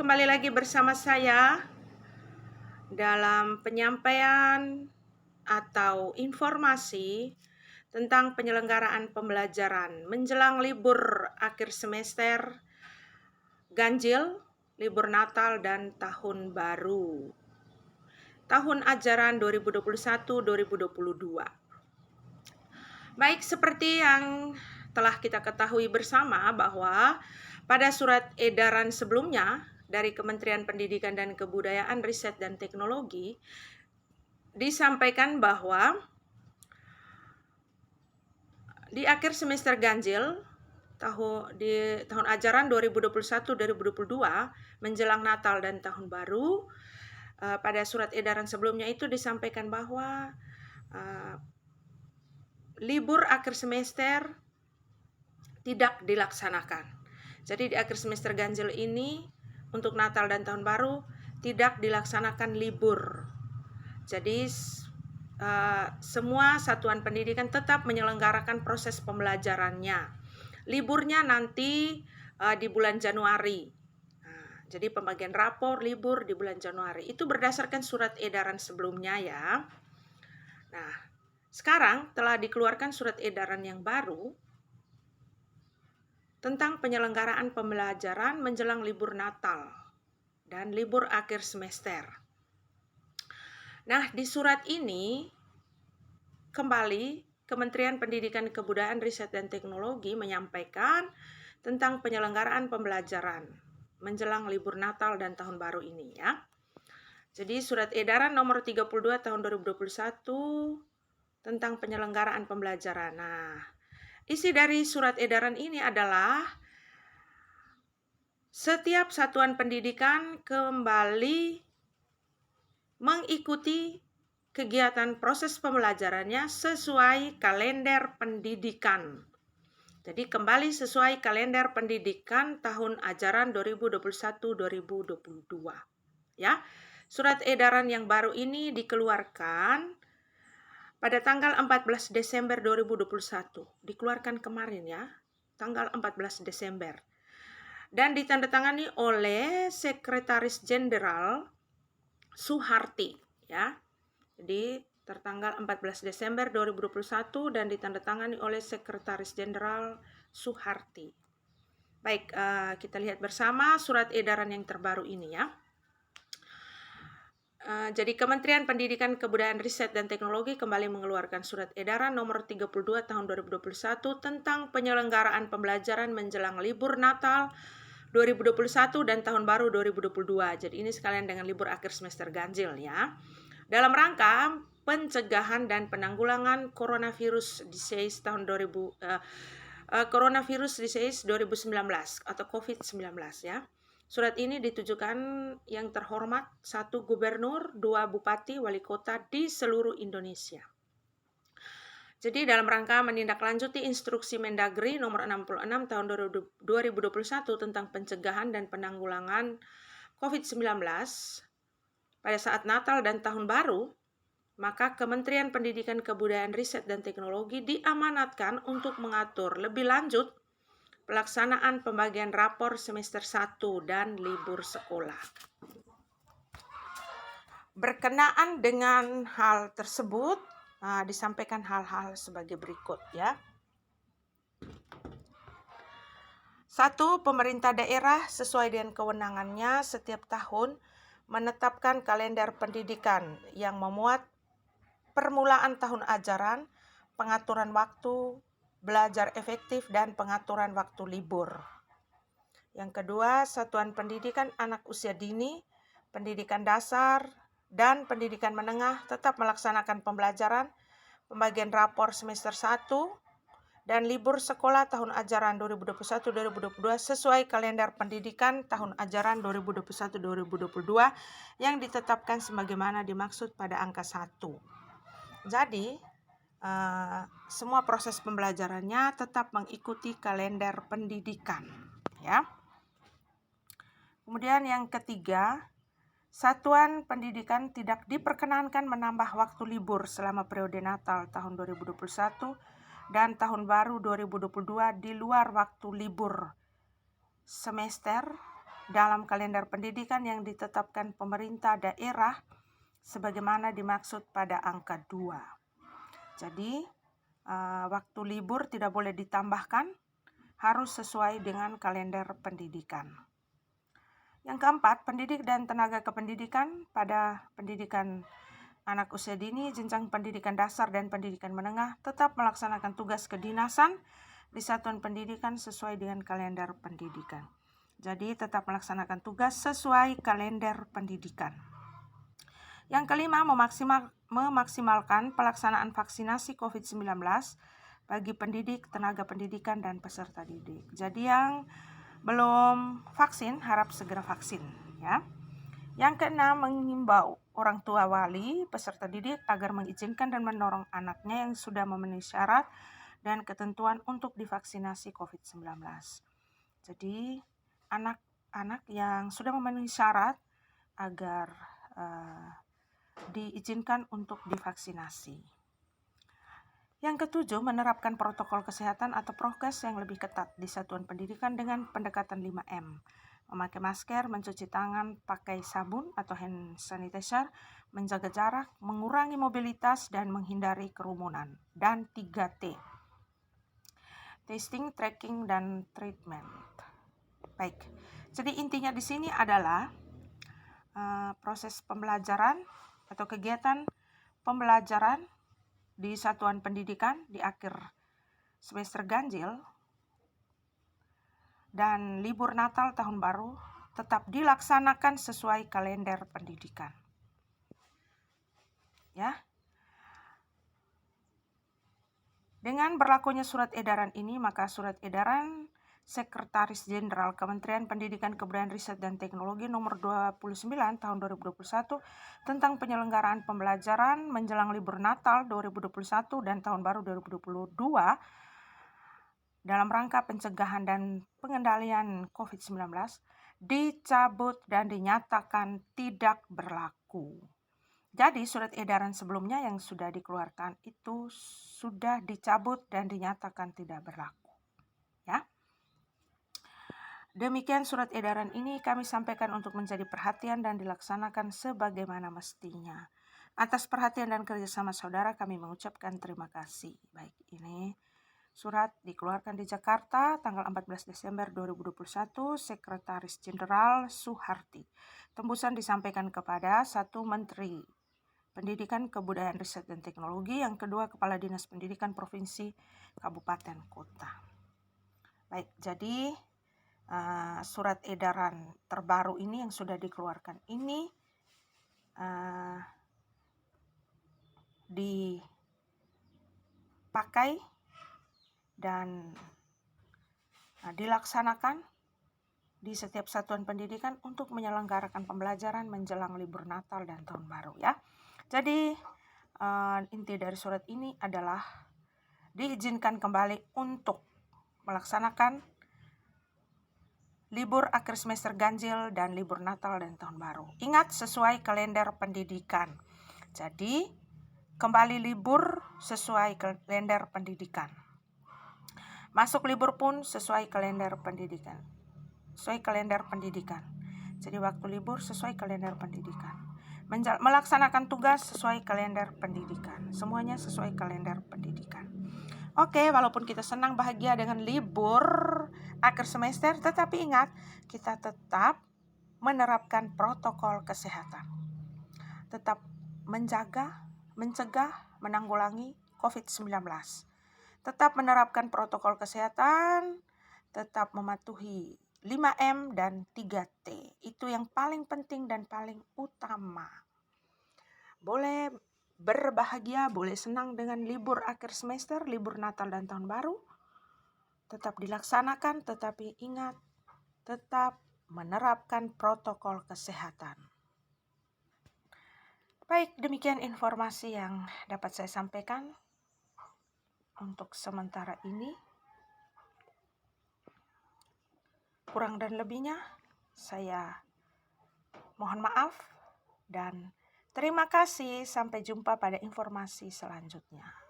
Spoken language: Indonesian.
kembali lagi bersama saya dalam penyampaian atau informasi tentang penyelenggaraan pembelajaran menjelang libur akhir semester, ganjil, libur Natal dan Tahun Baru. Tahun ajaran 2021-2022. Baik, seperti yang telah kita ketahui bersama bahwa pada surat edaran sebelumnya dari Kementerian Pendidikan dan Kebudayaan, Riset dan Teknologi disampaikan bahwa di akhir semester ganjil di tahun ajaran 2021-2022 menjelang Natal dan Tahun Baru, pada surat edaran sebelumnya itu disampaikan bahwa libur akhir semester tidak dilaksanakan. Jadi di akhir semester ganjil ini untuk Natal dan Tahun Baru tidak dilaksanakan libur. Jadi semua satuan pendidikan tetap menyelenggarakan proses pembelajarannya. Liburnya nanti di bulan Januari. Jadi pembagian rapor libur di bulan Januari. Itu berdasarkan surat edaran sebelumnya ya. Nah, sekarang telah dikeluarkan surat edaran yang baru tentang penyelenggaraan pembelajaran menjelang libur Natal dan libur akhir semester. Nah, di surat ini kembali Kementerian Pendidikan Kebudayaan, Riset dan Teknologi menyampaikan tentang penyelenggaraan pembelajaran menjelang libur Natal dan Tahun Baru ini ya. Jadi surat edaran nomor 32 tahun 2021 tentang penyelenggaraan pembelajaran. Nah, isi dari surat edaran ini adalah setiap satuan pendidikan kembali mengikuti kegiatan proses pembelajarannya sesuai kalender pendidikan. Jadi kembali sesuai kalender pendidikan tahun ajaran 2021-2022. Ya. Surat edaran yang baru ini dikeluarkan pada tanggal 14 Desember 2021. Dikeluarkan kemarin ya, tanggal 14 Desember. Dan ditandatangani oleh Sekretaris Jenderal Suharti ya. Jadi tertanggal 14 Desember 2021 dan ditandatangani oleh Sekretaris Jenderal Suharti. Baik, kita lihat bersama surat edaran yang terbaru ini ya. Jadi Kementerian Pendidikan Kebudayaan Riset dan Teknologi kembali mengeluarkan surat edaran nomor 32 tahun 2021 tentang penyelenggaraan pembelajaran menjelang libur Natal 2021 dan Tahun Baru 2022. Jadi ini sekalian dengan libur akhir semester ganjil ya. Dalam rangka pencegahan dan penanggulangan coronavirus disease tahun coronavirus disease 2019 atau COVID-19 ya. Surat ini ditujukan yang terhormat 1 gubernur, 2 bupati, wali kota di seluruh Indonesia. Jadi dalam rangka menindaklanjuti instruksi Mendagri nomor 66 tahun 2021 tentang pencegahan dan penanggulangan COVID-19 pada saat Natal dan Tahun Baru, maka Kementerian Pendidikan Kebudayaan Riset dan Teknologi diamanatkan untuk mengatur lebih lanjut pelaksanaan pembagian rapor semester 1 dan libur sekolah. Berkenaan dengan hal tersebut, disampaikan hal-hal sebagai berikut ya. 1. Pemerintah daerah sesuai dengan kewenangannya setiap tahun menetapkan kalender pendidikan yang memuat permulaan tahun ajaran, pengaturan waktu, belajar efektif, dan pengaturan waktu libur. Yang kedua, satuan pendidikan anak usia dini, pendidikan dasar, dan pendidikan menengah tetap melaksanakan pembelajaran, pembagian rapor semester 1, dan libur sekolah tahun ajaran 2021-2022 sesuai kalender pendidikan tahun ajaran 2021-2022 yang ditetapkan sebagaimana dimaksud pada angka 1. Jadi, semua proses pembelajarannya tetap mengikuti kalender pendidikan ya. Kemudian yang ketiga, satuan pendidikan tidak diperkenankan menambah waktu libur selama periode Natal tahun 2021 dan Tahun Baru 2022 di luar waktu libur semester dalam kalender pendidikan yang ditetapkan pemerintah daerah sebagaimana dimaksud pada angka 2. Jadi, waktu libur tidak boleh ditambahkan, harus sesuai dengan kalender pendidikan. Yang keempat, pendidik dan tenaga kependidikan pada pendidikan anak usia dini, jenjang pendidikan dasar dan pendidikan menengah tetap melaksanakan tugas kedinasan di satuan pendidikan sesuai dengan kalender pendidikan. Jadi tetap melaksanakan tugas sesuai kalender pendidikan. Yang kelima, memaksimalkan pelaksanaan vaksinasi COVID-19 bagi pendidik, tenaga pendidikan, dan peserta didik. Jadi yang belum vaksin harap segera vaksin, ya. Yang keenam, mengimbau orang tua, wali, peserta didik agar mengizinkan dan mendorong anaknya yang sudah memenuhi syarat dan ketentuan untuk divaksinasi COVID-19. Jadi anak-anak yang sudah memenuhi syarat agar diizinkan untuk divaksinasi. Yang ketujuh, menerapkan protokol kesehatan atau prokes yang lebih ketat di satuan pendidikan dengan pendekatan 5M. Memakai masker, mencuci tangan, pakai sabun atau hand sanitizer, menjaga jarak, mengurangi mobilitas, dan menghindari kerumunan. Dan 3T, testing, tracking, dan treatment. Baik, jadi intinya di sini adalah proses pembelajaran atau kegiatan pembelajaran di satuan pendidikan di akhir semester ganjil dan libur Natal Tahun Baru tetap dilaksanakan sesuai kalender pendidikan. Ya. Dengan berlakunya surat edaran ini, maka surat edaran Sekretaris Jenderal Kementerian Pendidikan, Kebudayaan, Riset, dan Teknologi nomor 29 tahun 2021 tentang penyelenggaraan pembelajaran menjelang libur Natal 2021 dan Tahun Baru 2022 dalam rangka pencegahan dan pengendalian COVID-19 dicabut dan dinyatakan tidak berlaku. Jadi surat edaran sebelumnya yang sudah dikeluarkan itu sudah dicabut dan dinyatakan tidak berlaku. Ya. Demikian surat edaran ini kami sampaikan untuk menjadi perhatian dan dilaksanakan sebagaimana mestinya. Atas perhatian dan kerjasama saudara kami mengucapkan terima kasih. Baik, ini surat dikeluarkan di Jakarta tanggal 14 Desember 2021, Sekretaris Jenderal Suharti. Tembusan disampaikan kepada satu Menteri Pendidikan, Kebudayaan, Riset, dan Teknologi, yang kedua Kepala Dinas Pendidikan Provinsi, Kabupaten, Kota. Baik, jadi surat edaran terbaru ini yang sudah dikeluarkan ini dipakai dan dilaksanakan di setiap satuan pendidikan untuk menyelenggarakan pembelajaran menjelang libur Natal dan Tahun Baru, ya. Jadi inti dari surat ini adalah diizinkan kembali untuk melaksanakan libur akhir semester ganjil dan libur Natal dan Tahun Baru. Ingat, sesuai kalender pendidikan. Jadi kembali libur sesuai kalender pendidikan. Masuk libur pun sesuai kalender pendidikan. Sesuai kalender pendidikan. Jadi waktu libur sesuai kalender pendidikan. Melaksanakan tugas sesuai kalender pendidikan. Semuanya sesuai kalender pendidikan. Oke, walaupun kita senang bahagia dengan libur akhir semester, tetapi ingat, kita tetap menerapkan protokol kesehatan. Tetap mencegah, menanggulangi COVID-19. Tetap menerapkan protokol kesehatan, tetap mematuhi 5M dan 3T. Itu yang paling penting dan paling utama. Boleh berbahagia, boleh senang dengan libur akhir semester, libur Natal dan Tahun Baru. Tetap dilaksanakan, tetapi ingat, tetap menerapkan protokol kesehatan. Baik, demikian informasi yang dapat saya sampaikan untuk sementara ini. Kurang dan lebihnya, saya mohon maaf dan terima kasih. Sampai jumpa pada informasi selanjutnya.